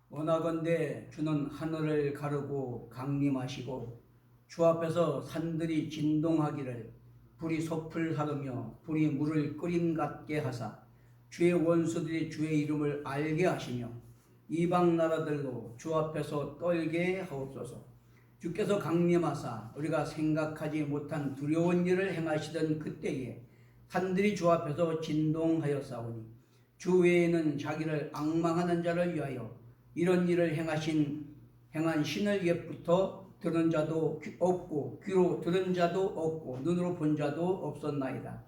원하건대 주는 하늘을 가르고 강림하시고 주 앞에서 산들이 진동하기를 불이 섭을 하르며 불이 물을 끓임 같게 하사 주의 원수들이 주의 이름을 알게 하시며 이방 나라들도 주 앞에서 떨게 하옵소서. 주께서 강림하사 우리가 생각하지 못한 두려운 일을 행하시던 그때에 산들이 주 앞에서 진동하였사오니 주 외에는 자기를 앙망하는 자를 위하여 이런 일을 행한 신을 옛부터 들은 자도 없고 귀로 들은 자도 없고 눈으로 본 자도 없었나이다.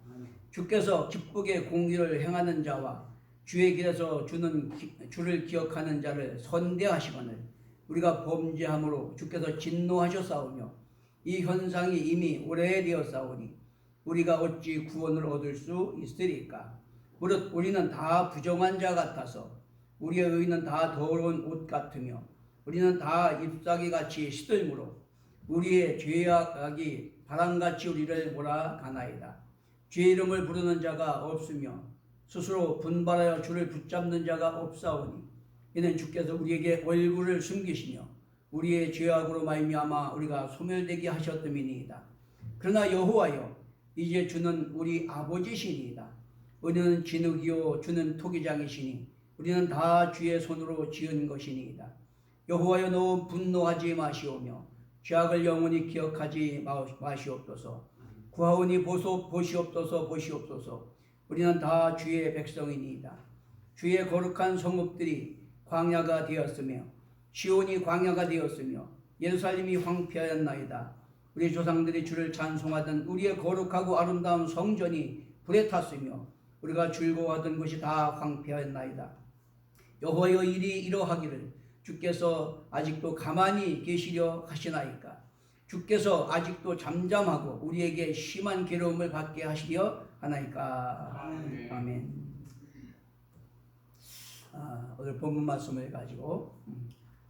주께서 기쁘게 공의를 행하는 자와 주의 길에서 주를 기억하는 자를 선대하시거늘 우리가 범죄함으로 주께서 진노하셨사오며 이 현상이 이미 오래되었사오니 우리가 어찌 구원을 얻을 수 있으리까? 무릇 우리는 다 부정한 자 같아서 우리의 의는 다 더러운 옷 같으며 우리는 다 잎사귀같이 시들므로 우리의 죄악이 바람같이 우리를 몰아가나이다. 주의 이름을 부르는 자가 없으며 스스로 분발하여 주를 붙잡는 자가 없사오니 이는 주께서 우리에게 얼굴을 숨기시며 우리의 죄악으로 말미암아 우리가 소멸되게 하셨음이니이다. 그러나 여호와여 이제 주는 우리 아버지시니이다. 우리는 진흙이요 주는 토기장이시니 우리는 다 주의 손으로 지은 것이니이다. 여호와여 너무 분노하지 마시오며 죄악을 영원히 기억하지 마시옵소서. 구하오니 보시옵소서. 우리는 다 주의 백성이니이다. 주의 거룩한 성읍들이 광야가 되었으며 시온이 광야가 되었으며 예루살렘이 황폐하였나이다. 우리 조상들이 주를 찬송하던 우리의 거룩하고 아름다운 성전이 불에 탔으며 우리가 즐거워하던 것이 다 황폐하였나이다. 여호와여 일이 이러하기를 주께서 아직도 가만히 계시려 하시나이까? 주께서 아직도 잠잠하고 우리에게 심한 괴로움을 받게 하시려 하나이까? 아멘. 오늘 본문 말씀을 가지고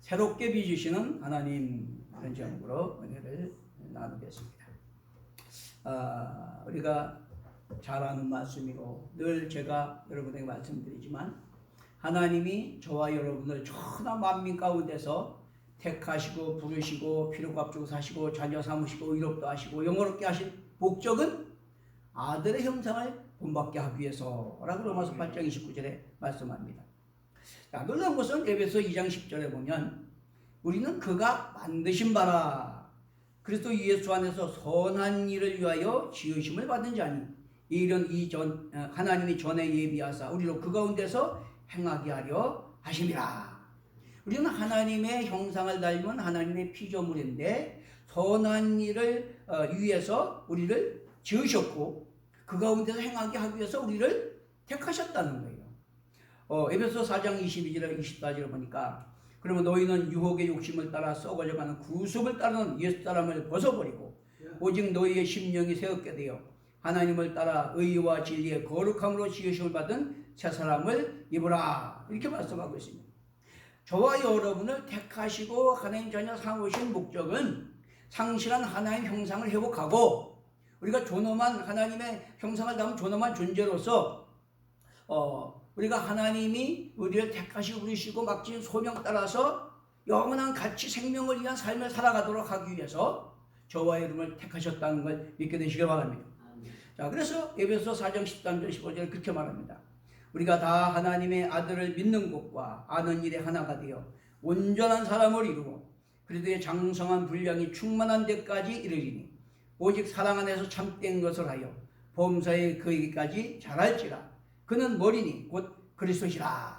새롭게 빚으시는 하나님 그런 제목으로 은혜를 나누겠습니다. 우리가 잘 아는 말씀이고 늘 제가 여러분에게 말씀드리지만 하나님이 저와 여러분을 천하 만민 가운데서 택하시고 부르시고 피로 값주고 사시고 자녀 삼으시고 의롭도 하시고 영원롭게 하신 목적은 아들의 형상을 본받게 하기 위해서라고 로마서 8장 29절에 말씀합니다. 자, 놀라운 것은 에베소 2장 10절에 보면 우리는 그가 만드신 바라 그리스도 예수 안에서 선한 일을 위하여 지으심을 받은 자니 이런 하나님이 전에 예비하사 우리로 그 가운데서 행하게 하려 하심이라. 우리는 하나님의 형상을 닮은 하나님의 피조물인데 선한 일을 위해서 우리를 지으셨고 그 가운데서 행하게 하기 위해서 우리를 택하셨다는 거예요. 에베소 4장 22절에 24절에 보니까 그러면 너희는 유혹의 욕심을 따라 썩어져가는 구습을 따르는 옛사람을 벗어버리고 오직 너희의 심령이 새롭게 되어 하나님을 따라 의와 진리의 거룩함으로 지으심을 받은 새 사람을 입으라 이렇게 말씀하고 있습니다. 저와 여러분을 택하시고 하나님 자녀 삼으신 목적은 상실한 하나님 형상을 회복하고 우리가 존엄한 하나님의 형상을 담은 존엄한 존재로서 우리가 하나님이 우리를 택하시고 부르시고 맡긴 소명 따라서 영원한 가치 생명을 위한 삶을 살아가도록 하기 위해서 저와 여러분을 택하셨다는 걸 믿게 되시길 바랍니다. 자, 그래서 에베소 4장 13절 15절에 그렇게 말합니다. 우리가 다 하나님의 아들을 믿는 것과 아는 일에 하나가 되어 온전한 사람을 이루고 그리스도의 장성한 분량이 충만한 데까지 이르리니 오직 사랑 안에서 참된 것을 하여 범사에 그에게까지 자랄지라. 그는 머리니 곧 그리스도시라.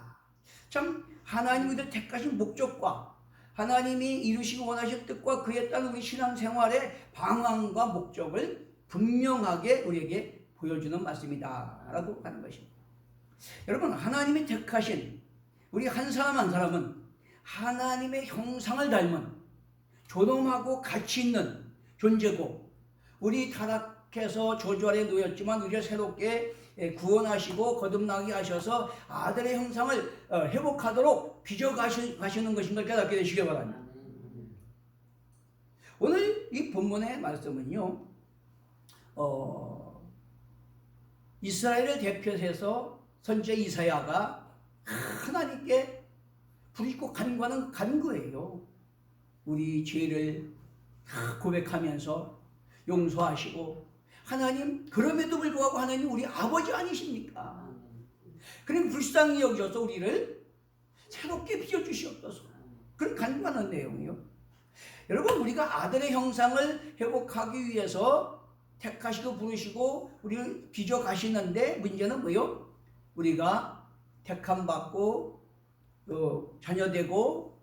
참 하나님이 우리를 택하신 목적과 하나님이 이루시고 원하신 뜻과 그에 따른 우리 신앙생활의 방향과 목적을 분명하게 우리에게 보여주는 말씀이다 라고 하는 것입니다. 여러분 하나님이 택하신 우리 한 사람 한 사람은 하나님의 형상을 닮은 존엄하고 가치 있는 존재고 우리 타락해서 저주 아래 놓였지만 우리를 새롭게 구원하시고 거듭나게 하셔서 아들의 형상을 회복하도록 빚어가시는 것인 걸 깨닫게 되시기 바랍니다. 오늘 이 본문의 말씀은요 이스라엘을 대표해서 선지자 이사야가 하나님께 부르시고 간구하는 간구예요. 우리 죄를 다 고백하면서 용서하시고, 하나님, 그럼에도 불구하고 하나님 우리 아버지 아니십니까? 그럼 불쌍히 여기셔서 우리를 새롭게 빚어주시옵소서. 그런 간구하는 내용이요. 여러분, 우리가 아들의 형상을 회복하기 위해서 택하시고 부르시고 우리를 빚어가시는데, 문제는 뭐요? 우리가 택함 받고 자녀되고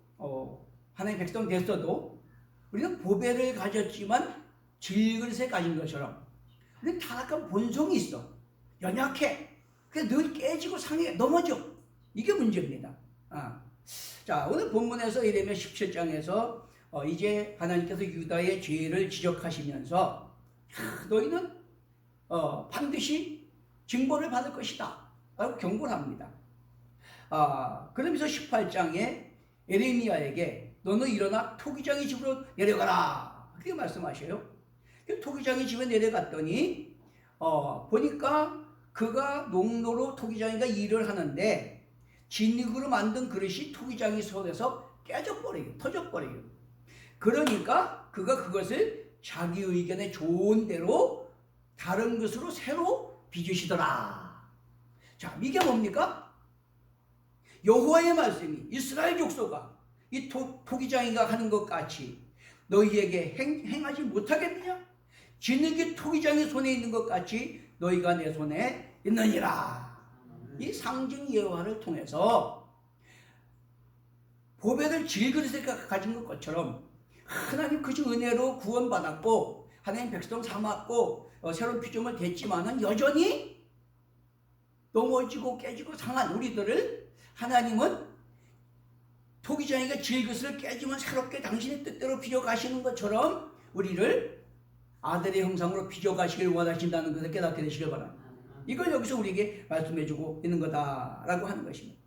하나님의 백성 됐어도 우리는 보배를 가졌지만 질그릇에 가진 것처럼 우리는 타락한 본성이 있어. 연약해. 그래서 늘 깨지고 상해 넘어져. 이게 문제입니다. 자, 오늘 본문에서 예레미야 17장에서 이제 하나님께서 유다의 죄를 지적하시면서 너희는 반드시 징벌을 받을 것이다 라고 경고를 합니다. 그러면서 18장에 예레미야에게 너는 일어나 토기장의 집으로 내려가라 그렇게 말씀하셔요. 토기장의 집에 내려갔더니 보니까 그가 농로로 토기장이가 일을 하는데 진흙으로 만든 그릇이 토기장이 손에서 깨져버려요. 터져버려요. 그러니까 그가 그것을 자기 의견에 좋은 대로 다른 것으로 새로 빚으시더라. 자, 이게 뭡니까? 여호와의 말씀이 이스라엘 족속아 이 토기장이가 하는 것 같이 너희에게 행하지 못하겠느냐? 진흙이 토기장의 손에 있는 것 같이 너희가 내 손에 있느니라. 이 상징 예화를 통해서 보배를 질그릇에 가진 것처럼 하나님 그 은혜로 구원받았고 하나님 백성 삼았고 새로운 피조물 됐지만은 여전히 넘어지고 깨지고 상한 우리들을 하나님은 토기장이가 질그릇을 깨지면 새롭게 당신의 뜻대로 빚어가시는 것처럼 우리를 아들의 형상으로 빚어가시길 원하신다는 것을 깨닫게 되시길 바랍니다. 이걸 여기서 우리에게 말씀해주고 있는 거다라고 하는 것입니다.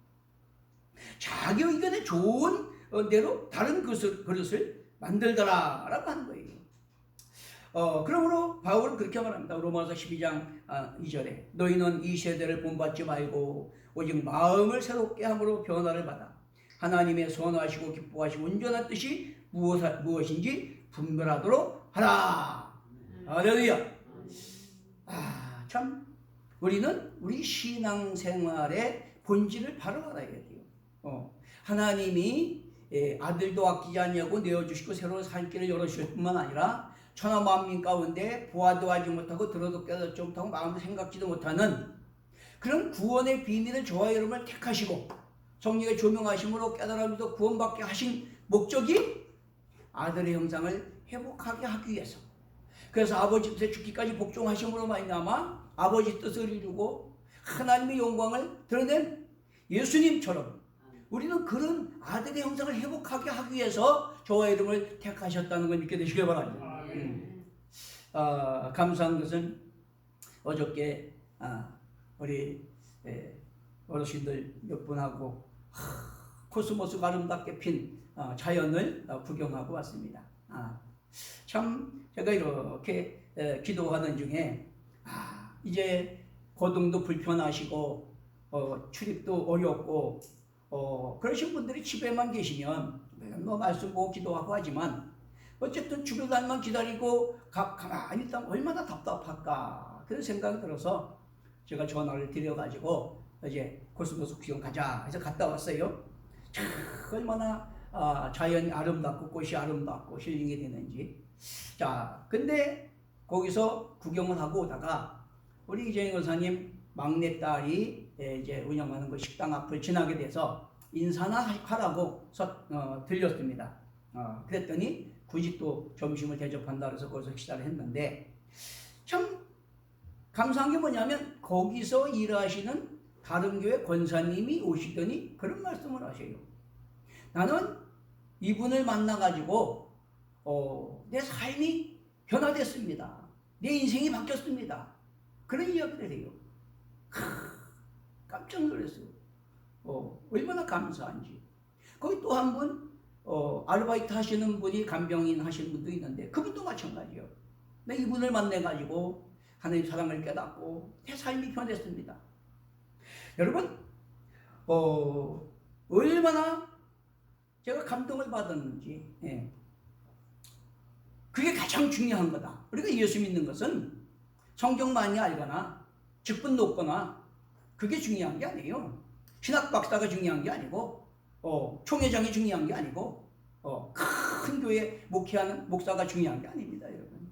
자기 의견에 좋은 대로 다른 그릇을 만들더라라고 하는 거예요. 그러므로 바울은 그렇게 말합니다. 로마서 12장 2절에 너희는 이 세대를 본받지 말고 오직 마음을 새롭게 함으로 변화를 받아 하나님의 선하시고 기뻐하시고 온전한 뜻이 무엇인지 분별하도록 하라. 할렐루야. 참 우리는 우리 신앙생활의 본질을 바로 알아야 돼요. 하나님이 아들도 아끼지 아니하고 내어주시고 새로운 살 길을 열어주실 뿐만 아니라 천하 만민 가운데 보아도 하지 못하고 들어도 깨닫지 못하고 마음도 생각지도 못하는 그런 구원의 비밀을 저와 여러분을 택하시고 성령의 조명하심으로 깨달음으로 구원받게 하신 목적이 아들의 형상을 회복하게 하기 위해서. 그래서 아버지 뜻에 죽기까지 복종하심으로 말미암아 아버지 뜻을 이루고 하나님의 영광을 드러낸 예수님처럼 우리는 그런 아들의 형상을 회복하게 하기 위해서 저와 여러분을 택하셨다는 걸 믿게 되시길 바랍니다. 감사한 것은 어저께 우리 어르신들 몇 분하고 코스모스가 아름답게 핀 자연을 구경하고 왔습니다. 참 제가 이렇게 기도하는 중에 이제 거동도 불편하시고 출입도 어렵고 그러신 분들이 집에만 계시면 뭐 말씀 보고 기도하고 하지만 어쨌든 주변만 기다리고 가만히 있다면 얼마나 답답할까 그런 생각이 들어서 제가 전화를 드려가지고 이제 코스모스 구경 가자 해서 갔다 왔어요. 참 얼마나 자연이 아름답고 꽃이 아름답고 힐링이 되는지. 자, 근데 거기서 구경을 하고 오다가 우리 이재영 권사님 막내딸이 이제 운영하는 그 식당 앞을 지나게 돼서 인사나 하라고 들렸습니다. 그랬더니 굳이 또 점심을 대접한다 그래서 거기서 식사를 했는데 참 감사한 게 뭐냐면 거기서 일하시는 다른 교회 권사님이 오시더니 그런 말씀을 하셔요. 나는 이분을 만나가지고 내 삶이 변화됐습니다. 내 인생이 바뀌었습니다. 그런 이야기를 해요. 깜짝 놀랐어요. 얼마나 감사한지. 거기 또 한 분 아르바이트 하시는 분이 간병인 하시는 분도 있는데 그분도 마찬가지예요. 내가 이분을 만나가지고 하나님 사랑을 깨닫고 내 삶이 변했습니다. 여러분 얼마나 제가 감동을 받았는지, 예. 그게 가장 중요한 거다. 우리가 예수 믿는 것은 성경 많이 알거나 직분 높거나 그게 중요한 게 아니에요. 신학 박사가 중요한 게 아니고 총회장이 중요한 게 아니고 큰 교회 목회하는 목사가 중요한 게 아닙니다, 여러분.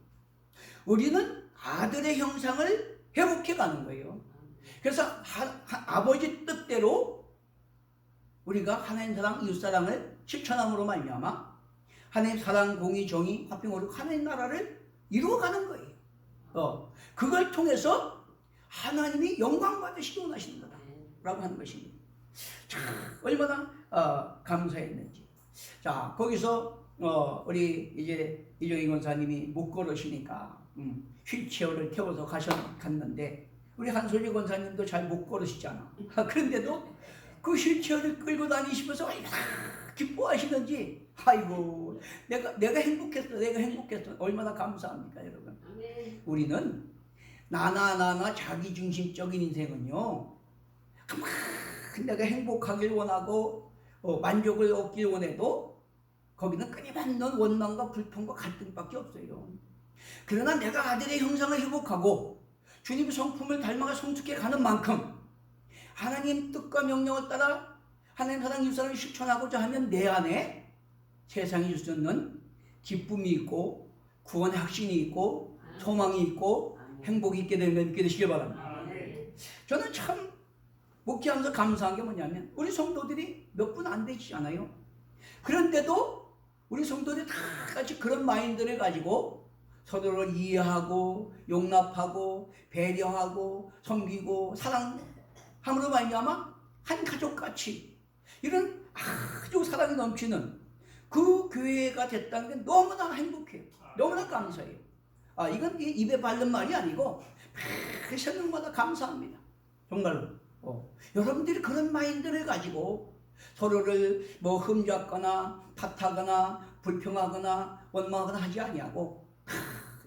우리는 아들의 형상을 회복해 가는 거예요. 그래서 아버지 뜻대로 우리가 하나님 사랑, 이웃 사랑을 실천함으로 말미암아 하나님 사랑, 공의, 정의, 화평, 오류 하나님 나라를 이루어가는 거예요. 그걸 통해서 하나님이 영광 받으시기 원하시는 거다라고 하는 것입니다. 자, 얼마나 감사했는지. 자, 거기서 우리 이제 이종희 권사님이 못 걸으시니까 휠체어를 태워서 갔는데 우리 한소리 권사님도 잘 못 걸으시잖아. 그런데도 그 휠체어를 끌고 다니시면서 얼마나 기뻐하시는지, 아이고 내가 행복했어. 얼마나 감사합니까, 여러분. 우리는 나나 자기중심적인 인생은요, 내가 행복하길 원하고 만족을 얻길 원해도 거기는 끊임없는 원망과 불평과 갈등밖에 없어요. 그러나 내가 아들의 형상을 회복하고 주님의 성품을 닮아가 성숙해 가는 만큼 하나님 뜻과 명령을 따라 하나님 사랑, 이웃 사랑을 실천하고자 하면 내 안에 세상이 줄 수 없는 기쁨이 있고 구원의 확신이 있고 소망이 있고 행복이 있게 되는 걸 믿게 되시길 바랍니다. 저는 참 목회하면서 감사한 게 뭐냐면 우리 성도들이 몇 분 안 되시잖아요. 그런데도 우리 성도들이 다 같이 그런 마인드를 가지고 서로를 이해하고 용납하고 배려하고 섬기고 사랑함으로 말미암아 한 가족같이 이런 아주 사랑이 넘치는 그 교회가 됐다는 게 너무나 행복해요. 너무나 감사해요. 이건 입에 바른 말이 아니고 생각마다 감사합니다. 정말로. 여러분들이 그런 마인드를 가지고 서로를 흠잡거나 탓하거나 불평하거나 원망하거나 하지 아니하고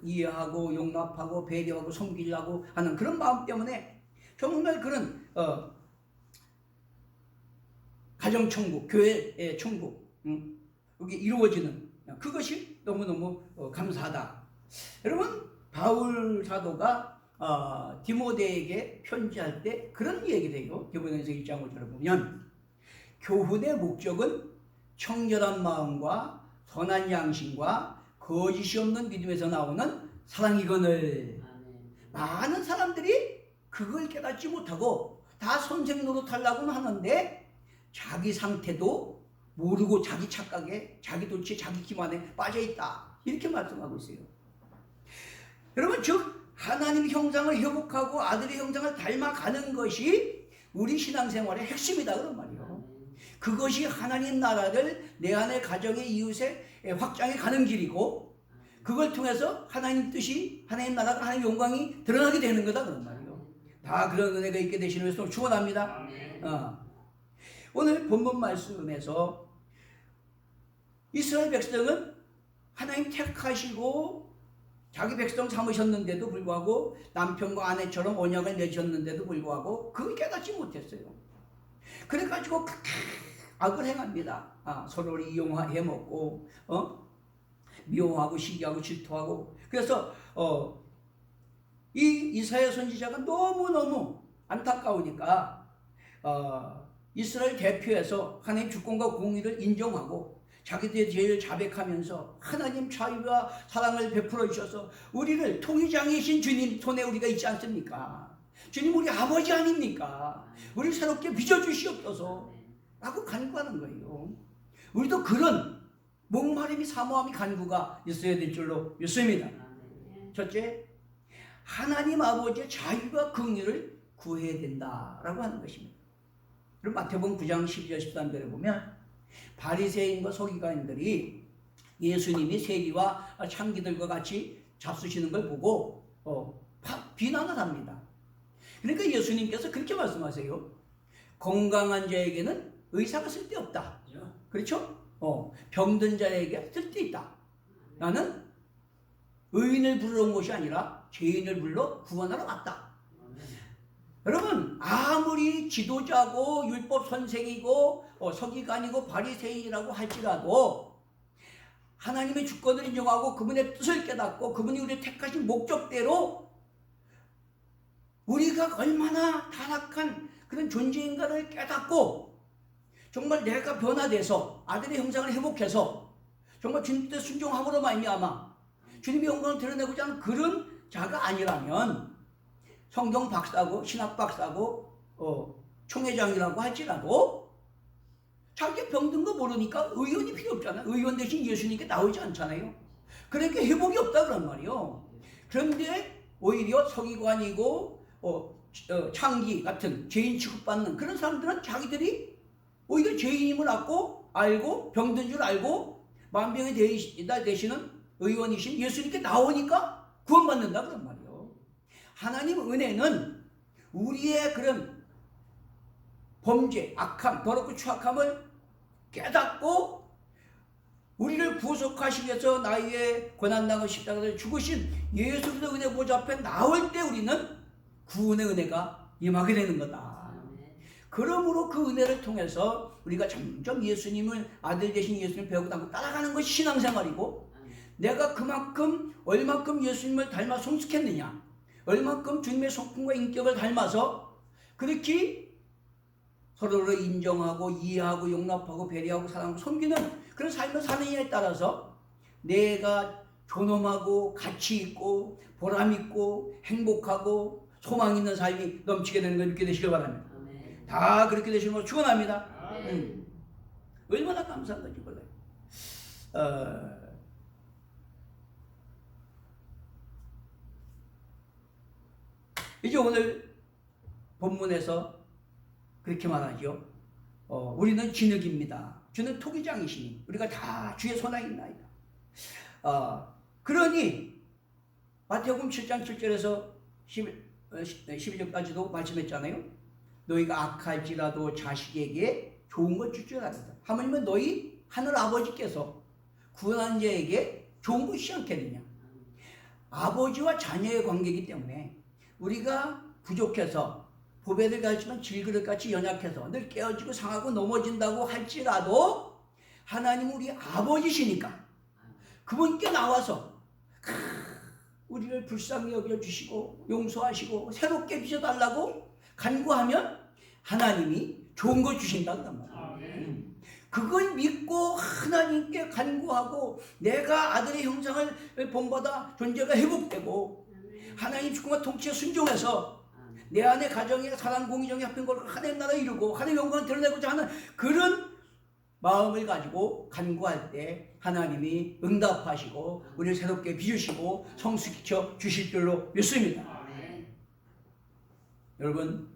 이해하고 용납하고 배려하고 섬기려고 하는 그런 마음 때문에 정말 그런 가정천국, 교회의 천국 여기 이루어지는 그것이 너무너무 감사하다. 여러분, 바울 사도가 디모데에게 편지할 때 그런 얘기를 해요. 디모데전서 1장 5절을 보면 교훈의 목적은 청결한 마음과 선한 양심과 거짓이 없는 믿음에서 나오는 사랑이거늘. 많은 사람들이 그걸 깨닫지 못하고 다 선생 노릇하려고는 하는데 자기 상태도 모르고 자기 착각에 자기 도취에 자기 기만에 빠져있다, 이렇게 말씀하고 있어요. 여러분, 즉 하나님의 형상을 회복하고 아들의 형상을 닮아가는 것이 우리 신앙생활의 핵심이다, 그런 말이에요. 그것이 하나님 나라를 내 안의 가정의 이웃에 확장해 가는 길이고 그걸 통해서 하나님 뜻이, 하나님 나라가, 하나님 영광이 드러나게 되는 거다, 그런 말이에요. 다 그런 은혜가 있게 되시는 것을 축원합니다. 오늘 본문 말씀에서 이스라엘 백성은 하나님 택하시고 자기 백성 삼으셨는데도 불구하고 남편과 아내처럼 언약을 맺으셨는데도 불구하고 그걸 깨닫지 못했어요. 그래가지고 악을 행합니다. 서로를 이용해 먹고 미워하고 시기하고 질투하고. 그래서 이 이사야 선지자가 너무너무 안타까우니까 이스라엘 대표에서 하나님 주권과 공의를 인정하고 자기들의 죄를 자백하면서 하나님 자유와 사랑을 베풀어 주셔서 우리를 통일장이신 주님 손에 우리가 있지 않습니까? 주님 우리 아버지 아닙니까? 우리 새롭게 빚어주시옵소서 라고 간구하는 거예요. 우리도 그런 목마름이, 사모함이, 간구가 있어야 될 줄로 믿습니다. 첫째, 하나님 아버지의 자유와 긍휼을 구해야 된다라고 하는 것입니다. 그럼 마태복음 9장 12절 13절에 보면 바리새인과 서기관들이 예수님이 세리와 창기들과 같이 잡수시는 걸 보고 비난을 합니다. 그러니까 예수님께서 그렇게 말씀하세요. 건강한 자에게는 의사가 쓸데없다. 그렇죠? 병든 자에게 쓸데있다. 나는 의인을 부르러 온 것이 아니라 죄인을 불러 구원하러 왔다. 여러분 아무리 지도자고 율법 선생이고 서기관이고 바리새인이라고 할지라도 하나님의 주권을 인정하고 그분의 뜻을 깨닫고 그분이 우리를 택하신 목적대로 우리가 얼마나 타락한 그런 존재인가를 깨닫고 정말 내가 변화돼서 아들의 형상을 회복해서 정말 주님 뜻 순종함으로 말미암아 주님의 영광을 드러내고자 하는 그런 자가 아니라면 성경 박사고 신학 박사고 총회장이라고 할지라도 자기 병든 거 모르니까 의원이 필요 없잖아요. 의원 대신 예수님께 나오지 않잖아요. 그러니까 회복이 없다 그런 말이요. 그런데 오히려 서기관이고 창기 같은 죄인 취급받는 그런 사람들은 자기들이 오히려 죄인임을 알고 병든 줄 알고 만병이 되시는 의원이신 예수님께 나오니까 구원받는다 그런 말이요. 하나님 은혜는 우리의 그런 범죄, 악함, 더럽고 추악함을 깨닫고 우리를 구속하시기 위해서 나의 고난당을 십자가에서 죽으신 예수 그리스도 은혜 보좌 앞에 나올 때 우리는 구원의 은혜가 임하게 되는 거다. 그러므로 그 은혜를 통해서 우리가 점점 예수님을 아들 되신 예수님을 배우고 따라가는 것이 신앙생활이고 내가 그만큼 얼마큼 예수님을 닮아 성숙했느냐 얼마큼 주님의 성품과 인격을 닮아서 그렇게 서로를 인정하고 이해하고 용납하고 배려하고 사랑하고 섬기는 그런 삶을 사느냐에 따라서 내가 존엄하고 가치 있고 보람 있고 행복하고 소망 있는 삶이 넘치게 되는 걸 믿게 되시길 바랍니다. 아멘. 다 그렇게 되시는 걸 축원합니다. 얼마나 감사한 건지 몰라요. 이제 오늘 본문에서 그렇게 말하죠. 우리는 진흙입니다. 주는 토기장이시니 우리가 다 주의 손아에 있나이다. 그러니 마태복음 7장 7절에서 12절까지도 말씀했잖아요. 너희가 악할지라도 자식에게 좋은 것 줄 줄 알았다. 하물며 너희 하늘 아버지께서 구원한 자에게 좋은 것 주지 않겠느냐. 아버지와 자녀의 관계이기 때문에 우리가 부족해서 보배를 가지만 질그릇같이 연약해서 늘 깨어지고 상하고 넘어진다고 할지라도 하나님 우리 아버지시니까 그분께 나와서 우리를 불쌍히 여겨주시고 용서하시고 새롭게 빚어달라고 간구하면 하나님이 좋은 거 주신다는 말이에요. 그걸 믿고 하나님께 간구하고 내가 아들의 형상을 본받아 존재가 회복되고 하나님 주권과 통치에 순종해서 내 안에 가정에 사랑 공의정이 합한 걸 하나님 나라 이루고 하나님 영광을 드러내고자 하는 그런 마음을 가지고 간구할 때 하나님이 응답하시고 우리를 새롭게 빚으시고 성숙시켜 주실 줄로 믿습니다. 여러분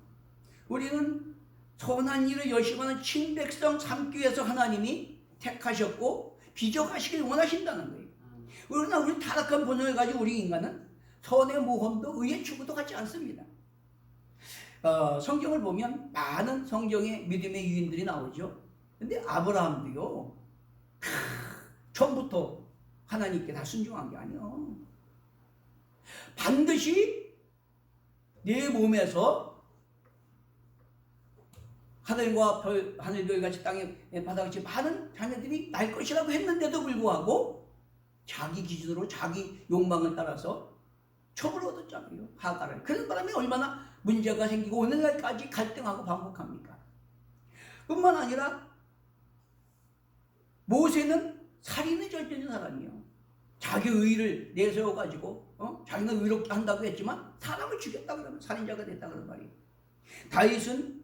우리는 선한 일을 열심히 하는 친백성 삼기 위해서 하나님이 택하셨고 빚어가시길 원하신다는 거예요. 그러나 우리 타락한 본성을 가지고 우리 인간은 선의 모험도 의의 추구도 같지 않습니다. 성경을 보면 많은 성경의 믿음의 유인들이 나오죠. 근데 아브라함도요 처음부터 하나님께 다 순종한 게 아니에요. 반드시 내 몸에서 하늘과 별, 하늘별같이 땅에 바다같이 많은 자녀들이 날 것이라고 했는데도 불구하고 자기 기준으로 자기 욕망을 따라서 첩을 얻었잖아요. 하가를. 그런 바람에 얼마나 문제가 생기고 오늘날까지 갈등하고 반복합니까? 뿐만 아니라 모세는 살인에 절제된 사람이에요. 자기 의의를 내세워가지고 자기는 의롭게 한다고 했지만 사람을 죽였다 그러면 살인자가 됐다 그런 말이에요. 다윗은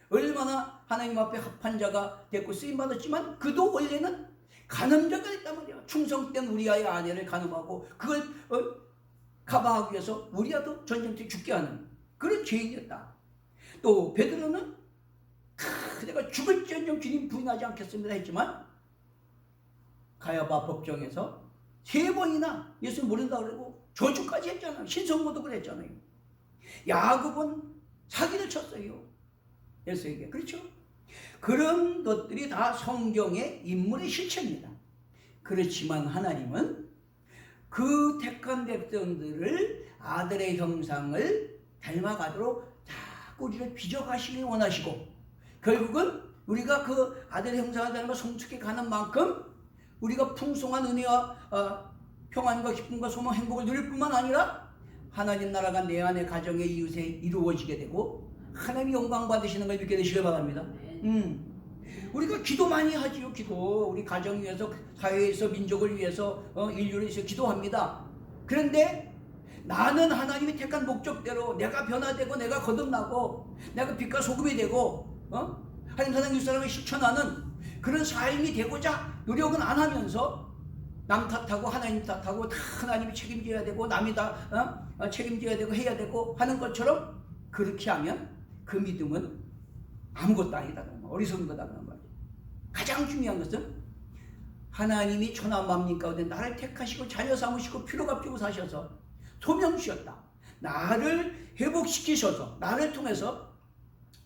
얼마나 하나님 앞에 합한 자가 됐고 쓰임받았지만 그도 원래는 간음자가 됐단 말이에요. 충성된 우리아의 아내를 간음하고 그걸 가방하기 위해서 우리아도 전쟁터에 죽게 하는 그런 죄인이었다. 또 베드로는 내가 죽을지언정 주님 부인하지 않겠습니다 했지만 가야바 법정에서 3번이나 예수 모른다 그러고 저주까지 했잖아요. 신성모독을 했잖아요. 야곱은 사기를 쳤어요. 예수에게. 그렇죠? 그런 것들이 다 성경의 인물의 실체입니다. 그렇지만 하나님은 그 택한 백성들을 아들의 형상을 닮아가도록 다 자꾸 우리를 빚어가시길 원하시고 결국은 우리가 그 아들의 형상을 닮아 성숙해 가는 만큼 우리가 풍성한 은혜와 평안과 기쁨과 소망, 행복을 누릴 뿐만 아니라 하나님 나라가 내 안에 가정에 이웃에 이루어지게 되고 하나님이 영광 받으시는 걸 믿게 되시길 바랍니다. 우리가 기도 많이 하지요. 기도 우리 가정 위해서, 사회에서, 민족을 위해서, 인류를 위해서 기도합니다. 그런데 나는 하나님이 택한 목적대로 내가 변화되고 내가 거듭나고 내가 빛과 소금이 되고 하나님 사랑 이웃 사랑을 실천하는 그런 삶이 되고자 노력은 안 하면서 남 탓하고 하나님 탓하고 다 하나님이 책임져야 되고 남이 다 책임져야 되고 해야 되고 하는 것처럼 그렇게 하면 그 믿음은 아무것도 아니다는 거, 어리석은 거다는 말이에요. 가장 중요한 것은 하나님이 천하 만민 가운데 나를 택하시고 자녀 삼으시고 피로 값주고 사셔서 소명 주셨다. 나를 회복시키셔서 나를 통해서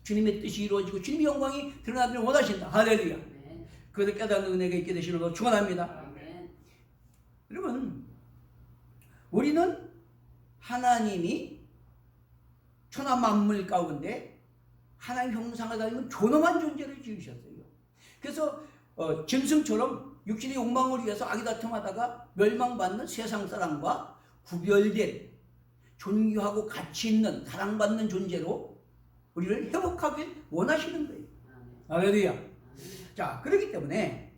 주님의 뜻이 이루어지고 주님의 영광이 드러나기를 원하신다. 할렐루야. 그것을 깨닫는 은혜가 있게 되시는 걸 축원합니다. 여러분, 우리는 하나님이 천하 만물 가운데 하나님 형상을 닮은 존엄한 존재를 지으셨어요. 그래서 짐승처럼 육신의 욕망을 위해서 아기다툼하다가 멸망받는 세상 사람과 구별된 존귀하고 가치 있는 사랑받는 존재로 우리를 회복하길 원하시는 거예요. 할렐루야. 자, 그렇기 때문에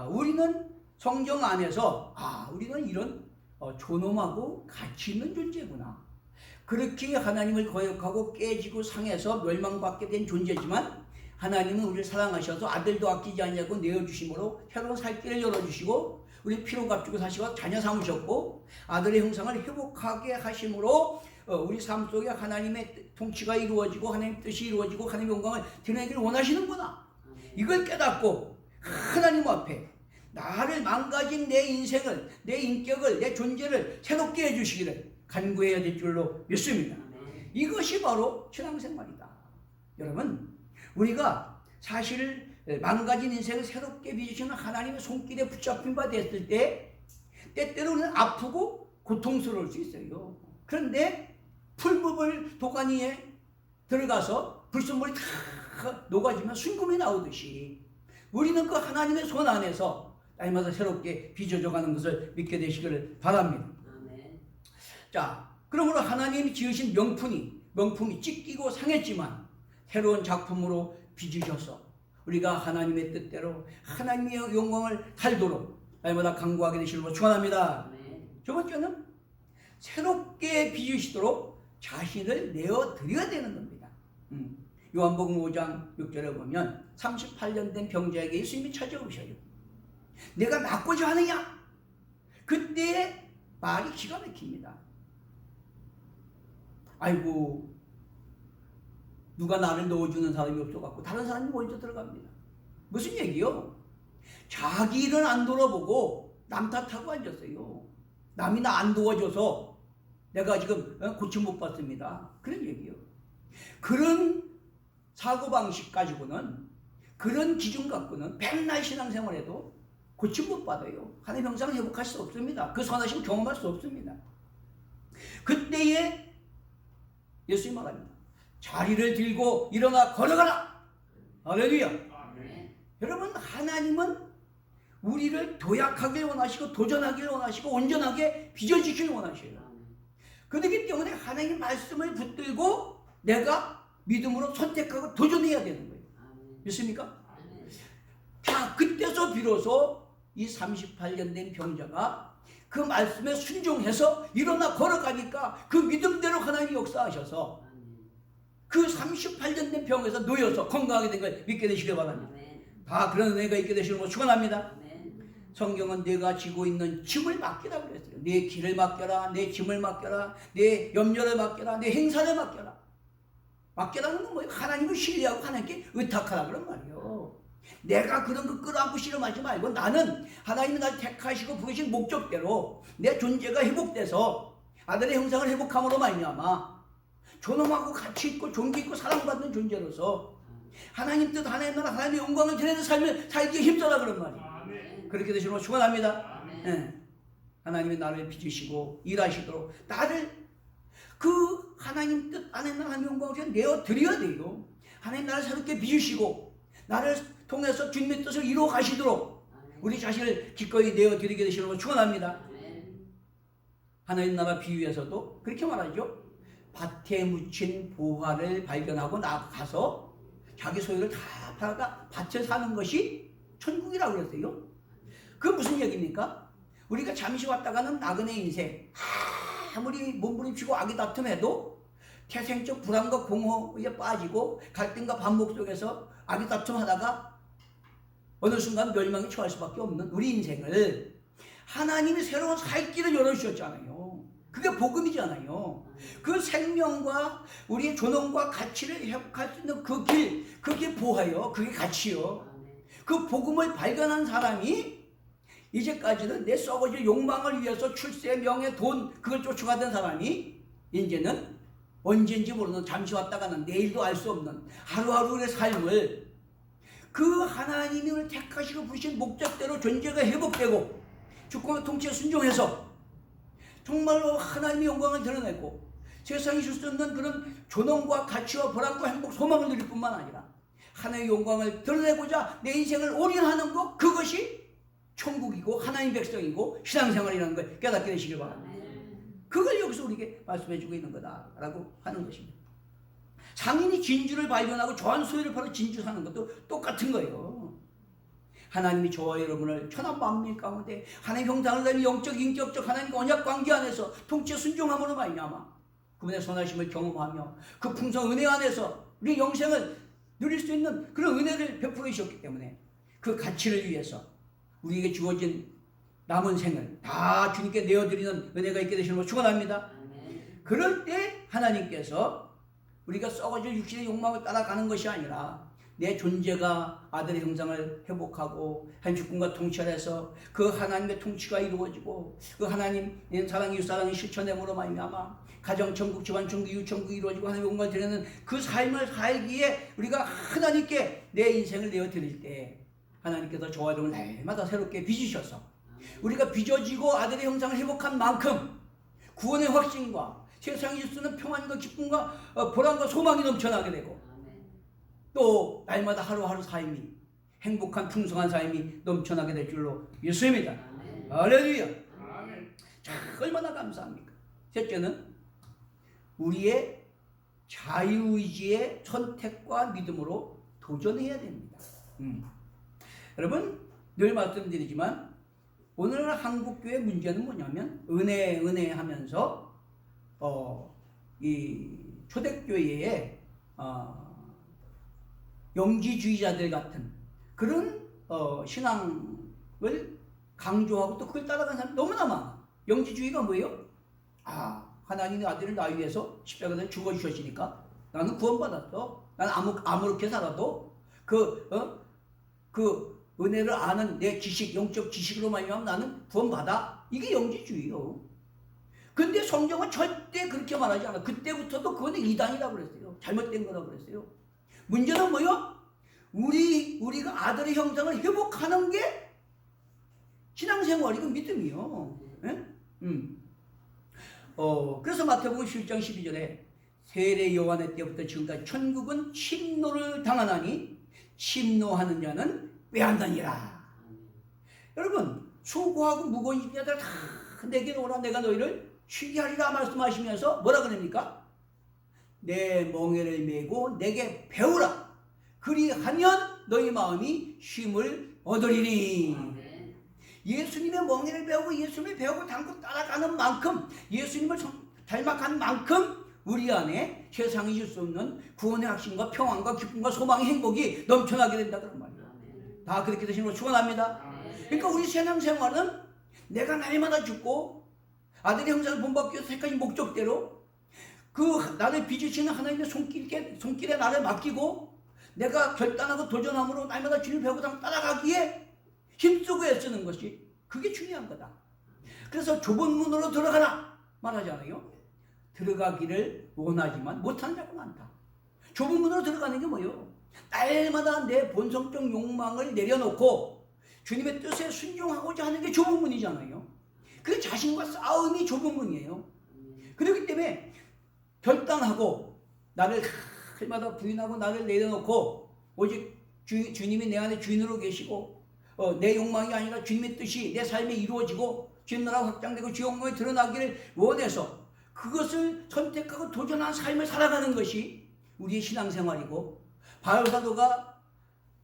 우리는 성경 안에서 우리는 이런 존엄하고 가치 있는 존재구나. 그렇게 하나님을 거역하고 깨지고 상해서 멸망받게 된 존재지만 하나님은 우리를 사랑하셔서 아들도 아끼지 않냐고 내어주심으로 새로운 살 길을 열어주시고 우리 피로 값주고 사시고 자녀 삼으셨고 아들의 형상을 회복하게 하심으로 우리 삶 속에 하나님의 통치가 이루어지고 하나님의 뜻이 이루어지고 하나님의 영광을 드러내기를 원하시는구나. 이걸 깨닫고 하나님 앞에 나를 망가진 내 인생을, 내 인격을, 내 존재를 새롭게 해주시기를 간구해야 될 줄로 믿습니다. 이것이 바로 신앙생활이다. 여러분, 우리가 사실 망가진 인생을 새롭게 빚으시는 하나님의 손길에 붙잡힌 바 됐을 때 때때로 우리는 아프고 고통스러울 수 있어요. 그런데 풀무불 도가니에 들어가서 불순물이 다 녹아지면 순금이 나오듯이 우리는 그 하나님의 손 안에서 날마다 새롭게 빚어져 가는 것을 믿게 되시기를 바랍니다. 자, 그러므로 하나님이 지으신 명품이 찢기고 상했지만 새로운 작품으로 빚으셔서 우리가 하나님의 뜻대로 하나님의 영광을 달도록 날마다 강구하게 되시는 걸 축원합니다. 두 번째는 새롭게 빚으시도록 자신을 내어드려야 되는 겁니다. 요한복음 5장 6절에 보면 38년 된 병자에게 예수님이 찾아오셔요. 내가 낫고자 하느냐? 그때 말이 기가 막힙니다. 아이고, 누가 나를 넣어주는 사람이 없어갖고 다른 사람이 먼저 들어갑니다. 무슨 얘기요? 자기 일은 안 돌아보고 남 탓하고 앉았어요. 남이 나 안 도와줘서 내가 지금 고침 못 받습니다. 그런 얘기요. 그런 사고방식 가지고는, 그런 기준 갖고는 맨날 신앙생활에도 고침 못 받아요. 하나님 형상을 회복할 수 없습니다. 그 선하심을 경험할 수 없습니다. 그때에 예수님 말합니다. 자리를 들고 일어나 걸어가라. 할렐루야. 여러분, 하나님은 우리를 도약하길 원하시고 도전하길 원하시고 온전하게 빚어지길 원하셔요. 그렇기 때문에 하나님의 말씀을 붙들고 내가 믿음으로 선택하고 도전해야 되는 거예요. 믿습니까? 자, 그때서 비로소 이 38년 된 병자가 그 말씀에 순종해서 일어나 걸어가니까 그 믿음대로 하나님이 역사하셔서 그 38년 된 병에서 놓여서 건강하게 된 걸 믿게 되시길 바랍니다. 다 그런 은혜가 있게 되시는 걸 축원합니다. 성경은 내가 지고 있는 짐을 맡기라 그랬어요. 내 길을 맡겨라, 내 짐을 맡겨라, 내 염려를 맡겨라, 내 행사를 맡겨라. 맡겨라는 건 뭐예요? 하나님을 신뢰하고 하나님께 의탁하라 그런 말이에요. 내가 그런 거 끌어안고 실험하지 말고 나는 하나님이 나를 택하시고 부르신 목적대로 내 존재가 회복돼서 아들의 형상을 회복함으로 말미암아 존엄하고 가치 있고 존귀 있고 사랑받는 존재로서 하나님 뜻, 하나님 나라, 하나님의 영광을 드리는 삶을 살기에 힘써라 그런 말이에요. 그렇게 되시는 걸 축원합니다. 네. 하나님이 나를 빚으시고 일하시도록 나를 그 하나님 뜻 안에 하나님 영광을 내어드려야 돼요. 하나님 나를 새롭게 빚으시고 나를 통해서 주님의 뜻을 이루어 가시도록 우리 자신을 기꺼이 내어드리게 되시는 걸 축원합니다. 하나님 나라 비유에서도 그렇게 말하죠. 밭에 묻힌 보화를 발견하고 나가서 자기 소유를 다 팔아가 밭에 사는 것이 천국이라고 그랬어요. 그게 무슨 얘기입니까? 우리가 잠시 왔다가는 나그네 인생, 아무리 몸부림치고 악이 다툼해도 태생적 불안과 공허에 빠지고 갈등과 반복 속에서 악이 다툼하다가 어느 순간 멸망에 처할 수밖에 없는 우리 인생을 하나님이 새로운 살 길을 열어주셨잖아요. 그게 복음이잖아요. 그 생명과 우리의 존엄과 가치를 회복할 수 있는 그 길, 그게 보화요. 그게 가치요. 그 복음을 발견한 사람이 이제까지는 내 썩어질 욕망을 위해서 출세, 명예, 돈 그걸 쫓아가던 사람이 이제는 언제인지 모르는 잠시 왔다가는 내일도 알 수 없는 하루하루의 삶을 그 하나님을 택하시고 부르신 목적대로 존재가 회복되고 주권과 통치에 순종해서 정말로 하나님의 영광을 드러내고 세상이 줄 수 없는 그런 존엄과 가치와 보람과 행복, 소망을 누릴 뿐만 아니라 하나님의 영광을 드러내고자 내 인생을 올인하는 것, 그것이 천국이고 하나님 백성이고 신앙생활이라는 걸 깨닫게 되시길 바랍니다. 그걸 여기서 우리에게 말씀해주고 있는 거다라고 하는 것입니다. 상인이 진주를 발견하고 저한 소유를 팔아 진주 사는 것도 똑같은 거예요. 하나님이 저와 여러분을 천한 만민 가운데 하나님 형상을 닮은 영적 인격적 하나님과 언약 관계 안에서 통치에 순종함으로 말미암아 그분의 선하심을 경험하며 그 풍성 은혜 안에서 우리 영생을 누릴 수 있는 그런 은혜를 베풀어 주셨기 때문에 그 가치를 위해서 우리에게 주어진 남은 생을 다 주님께 내어드리는 은혜가 있게 되시는 걸 축원합니다. 그럴 때 하나님께서 우리가 썩어질 육신의 욕망을 따라가는 것이 아니라 내 존재가 아들의 형상을 회복하고 한 주권과 통치하여서 그 하나님의 통치가 이루어지고 그 하나님 사랑 이웃사랑을 실천함으로 말미암아 가정천국, 집안천국, 이웃천국이 이루어지고 하나님의 영광을 드리는 그 삶을 살기에 우리가 하나님께 내 인생을 내어드릴 때 하나님께서 저와 여러분을 날마다 새롭게 빚으셔서 우리가 빚어지고 아들의 형상을 회복한 만큼 구원의 확신과 세상이 줄 수 있는 평안과 기쁨과 보람과 소망이 넘쳐나게 되고 또 날마다 하루하루 삶이 행복한 풍성한 삶이 넘쳐나게 될 줄로 믿습니다. 할렐루야. 자, 얼마나 감사합니까? 셋째는 우리의 자유의지의 선택과 믿음으로 도전해야 됩니다. 여러분 늘 말씀드리지만 오늘 한국교회 문제는 뭐냐면 은혜 하면서 이 초대교회에 영지주의자들 같은 그런 신앙을 강조하고 또 그걸 따라가는 사람이 너무나 많아. 영지주의가 뭐예요? 하나님의 아들을 나 위해서 십자가에 죽어주셨으니까 나는 구원받았어. 나는 아무렇게 살아도 그 은혜를 아는 내 지식, 영적 지식으로 말미암아 나는 구원받아. 이게 영지주의요. 근데 성경은 절대 그렇게 말하지 않아. 그때부터도 그거는 이단이라고 그랬어요. 잘못된 거라고 그랬어요. 문제는 뭐요? 우리가 아들의 형상을 회복하는 게 신앙생활이고 믿음이요. 예? 그래서 마태복음 11장 12절에 세례 요한의 때부터 지금까지 천국은 침노를 당하나니 침노하는 자는 빼앗느니라. 여러분 수고하고 무거운 자들 다 내게로 오라 내가 너희를 쉬게 하리라 말씀하시면서 뭐라 그럽니까? 내 멍에를 메고 내게 배우라. 그리하면 너희 마음이 쉼을 얻으리니. 예수님의 멍에를 배우고 예수님을 배우고 닮고 따라가는 만큼 예수님을 닮아간 만큼 우리 안에 세상이 줄 수 없는 구원의 확신과 평안과 기쁨과 소망의 행복이 넘쳐나게 된다 그런 말이에요. 다 그렇게 되시는 걸 축원합니다. 그러니까 우리 신앙생활은 내가 날마다 죽고 아들의 형상을 본받기 위해서 택하신 목적대로 그 나를 빚으시는 하나님의 손길에 나를 맡기고 내가 결단하고 도전함으로 날마다 주님을 배우고 따라가기에 힘쓰고 애쓰는 것이 그게 중요한 거다. 그래서 좁은 문으로 들어가라 말하잖아요. 들어가기를 원하지만 못하는 자가 많다. 좁은 문으로 들어가는 게 뭐예요? 날마다 내 본성적 욕망을 내려놓고 주님의 뜻에 순종하고자 하는 게 좁은 문이잖아요. 그 자신과 싸움이 좁은 문이에요. 그렇기 때문에 결단하고 나를 날마다 부인하고 나를 내려놓고 오직 주님이 내 안에 주인으로 계시고 내 욕망이 아니라 주님의 뜻이 내 삶에 이루어지고 주님 나라가 확장되고 주 영광이 드러나기를 원해서 그것을 선택하고 도전한 삶을 살아가는 것이 우리의 신앙생활이고, 바울 사도가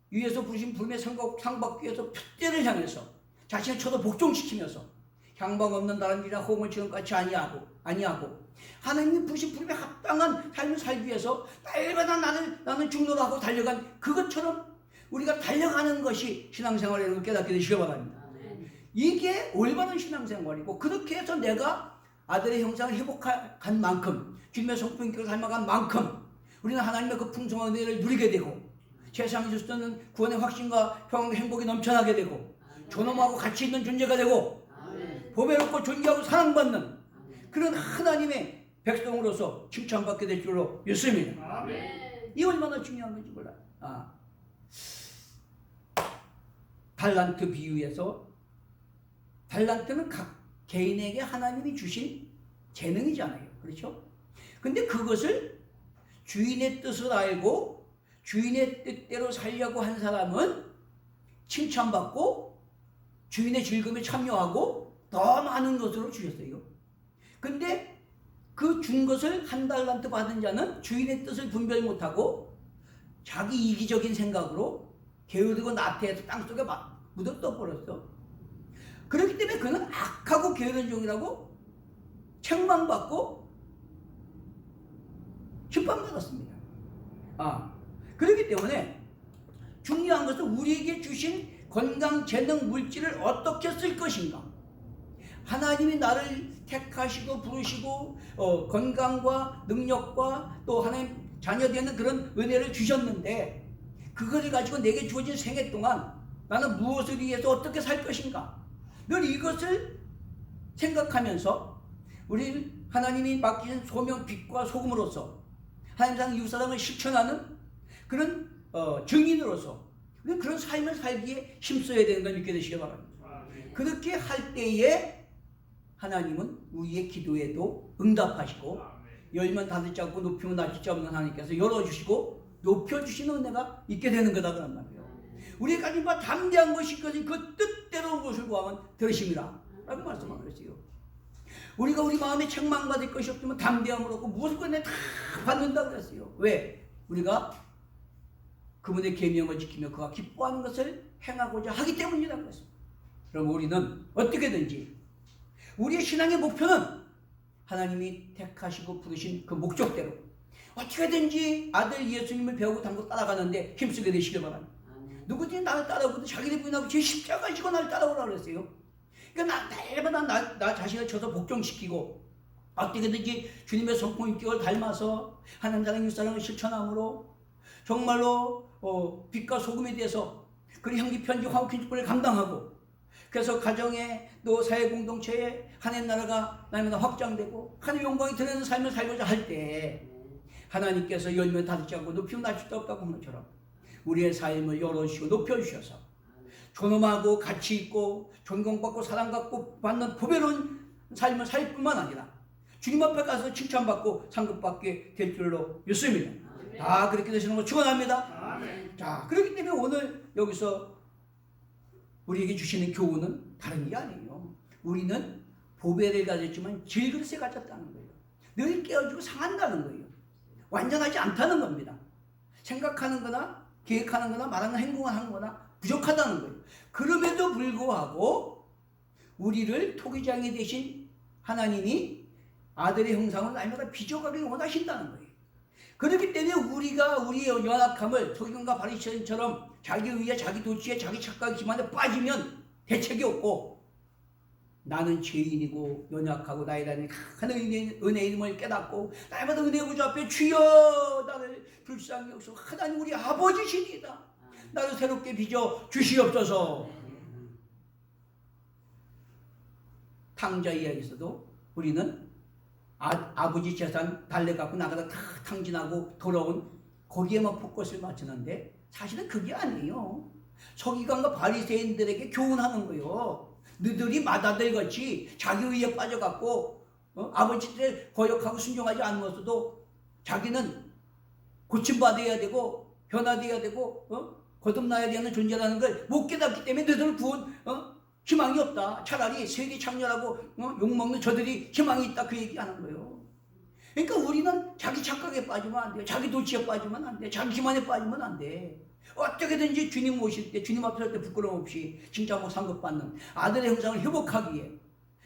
위에서 부르신 부름의 상받기 위해서 표대를 향해서 자신의 처도 복종시키면서 향방 없는 다람쥐나 호응을 치는 같이 아니하고 하나님이 부르신 부름에 합당한 삶을 살기 위해서 날마다 나는 중노로 하고 달려간 그것처럼 우리가 달려가는 것이 신앙생활이라는 걸 깨닫게 되시기 바랍니다. 이게 올바른 신앙생활이고, 그렇게 해서 내가 아들의 형상을 회복한 만큼, 주님의 성품격을 닮아간 만큼 우리는 하나님의 그 풍성한 은혜를 누리게 되고, 세상에 줄 수 있는 구원의 확신과 평안과 행복이 넘쳐나게 되고, 존엄하고 가치 있는 존재가 되고, 보배롭고 존귀하고 사랑받는 그런 하나님의 백성으로서 칭찬받게 될 줄로 믿습니다. 이 얼마나 중요한 건지 몰라요. 달란트 비유에서 달란트는 각 개인에게 하나님이 주신 재능이잖아요. 그렇죠? 근데 그것을 주인의 뜻을 알고 주인의 뜻대로 살려고 한 사람은 칭찬받고 주인의 즐거움에 참여하고 더 많은 것으로 주셨어요. 근데 그 준 것을 한 달란트 받은 자는 주인의 뜻을 분별 못하고 자기 이기적인 생각으로 게으르고 나태해서 땅속에 막 묻어떠버렸어. 그렇기 때문에 그는 악하고 게으른 종이라고 책망받고 심판받았습니다. 그렇기 때문에 중요한 것은 우리에게 주신 건강, 재능, 물질을 어떻게 쓸 것인가. 하나님이 나를 택하시고 부르시고 건강과 능력과 또 하나님 자녀되는 그런 은혜를 주셨는데, 그것을 가지고 내게 주어진 생애 동안 나는 무엇을 위해서 어떻게 살 것인가. 늘 이것을 생각하면서 우리 하나님이 맡기신 소명, 빛과 소금으로서 하나님상 이웃사랑을 실천하는 그런 증인으로서 그런 삶을 살기에 힘써야 되는 걸 믿게 되시기 바랍니다. 그렇게 할 때에 하나님은 우리의 기도에도 응답하시고, 열면 닫을지 않고 높이면 낮을지 없는 하나님께서 열어주시고 높여주시는 은혜가 있게 되는 거다 그런 말이에요. 우리가 가진 바 담대한 것이 그 뜻대로 것을 구하면 들으심이라 라고 말씀하고 있어요. 우리가 우리 마음에 책망받을 것이 없으면 담대함으로 얻고 무엇을 건네 다 받는다고 그랬어요. 왜? 우리가 그분의 계명을 지키며 그가 기뻐하는 것을 행하고자 하기 때문이라고 했습니다. 그럼 우리는 어떻게든지 우리의 신앙의 목표는 하나님이 택하시고 부르신 그 목적대로 어떻게든지 아들 예수님을 배우고 담고 따라가는데 힘쓰게 되시길 바랍니다. 누구든지 나를 따라오거든 자기를 부인하고 제 십자가 지고 나를 따라오라고 그랬어요. 그러니까 날마다 나 자신을 쳐서 복종시키고 어떻게든지 주님의 성품 인격을 닮아서 하나님 사랑 이웃사랑을 실천함으로 정말로 빛과 소금에 대해서 그 향기 편지 화목한 직분을 감당하고, 그래서 가정에 또 사회 공동체에 하나님 나라가 날마다 확장되고 하나님 영광이 드러나는 삶을 살고자 할 때 하나님께서 열면 닫지 않고 높이면 낮출 수 없다고 하는 것처럼 우리의 삶을 열어주시고 높여주셔서 존엄하고 가치 있고 존경받고 사랑받고 받는 보배로운 삶을 살 뿐만 아니라 주님 앞에 가서 칭찬받고 상급받게 될 줄로 믿습니다. 다 그렇게 되시는 거 축원합니다. 자, 그렇기 때문에 오늘 여기서 우리에게 주시는 교훈은 다른 게 아니에요. 우리는 보배를 가졌지만 질그릇에 가졌다는 거예요. 늘 깨어지고 상한다는 거예요. 완전하지 않다는 겁니다. 생각하는 거나 계획하는 거나 말하는 행동을 하는 거나 부족하다는 거예요. 그럼에도 불구하고 우리를 토기장이 되신 하나님이 아들의 형상을 날마다 빚어가길 원하신다는 거예요. 그렇기 때문에 우리가 우리의 연약함을 서기관과 바리새인처럼 자기 의에 자기 도취에 자기 착각의 기만에 빠지면 대책이 없고, 나는 죄인이고 연약하고 나에 대한 하나님의 은혜의 이름을 깨닫고 날마다 은혜의 구주 앞에 주여 나를 불쌍히 여기서 하나님 우리 아버지시니이다 나를 새롭게 빚어 주시옵소서. 탕자 이야기에서도 우리는 아버지 재산 달래갖고 나가다 다 탕진하고 돌아온 거기에만 포커스를 맞추는데 사실은 그게 아니에요. 서기관과 바리새인들에게 교훈하는 거예요. 너희들이 마다들같이 자기 의에 빠져갖고 아버지들 거역하고 순종하지 않으면서도 자기는 고침받아야 되고 변화되어야 되고 거듭나야 되는 존재라는 걸 못 깨닫기 때문에 너희들 구원 희망이 없다. 차라리 세계 창렬하고 욕먹는 저들이 희망이 있다 그 얘기하는 거예요. 그러니까 우리는 자기 착각에 빠지면 안 돼. 자기 도취에 빠지면 안 돼. 자기 기만에 빠지면 안 돼. 어떻게든지 주님 모실 때 주님 앞에 설 때 부끄러움 없이 진짜 뭐 상급받는 아들의 형상을 회복하기 위해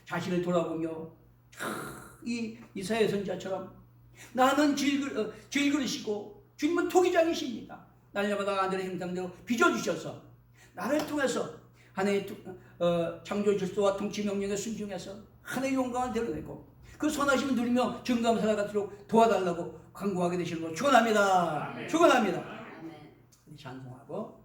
자신을 돌아보며 이 이사야 선지자처럼 나는 질그릇이고 주님은 토기장이십니다. 날마다 아들의 형상대로 빚어주셔서 나를 통해서 하나님의 창조 질서와 통치 명령에 순종해서 하나님의 영광을 드러내고 그 선하심을 누리며 증거함 살아가도록 도와달라고 간구하게 되시는 걸 축원합니다. 축원합니다. 찬송하고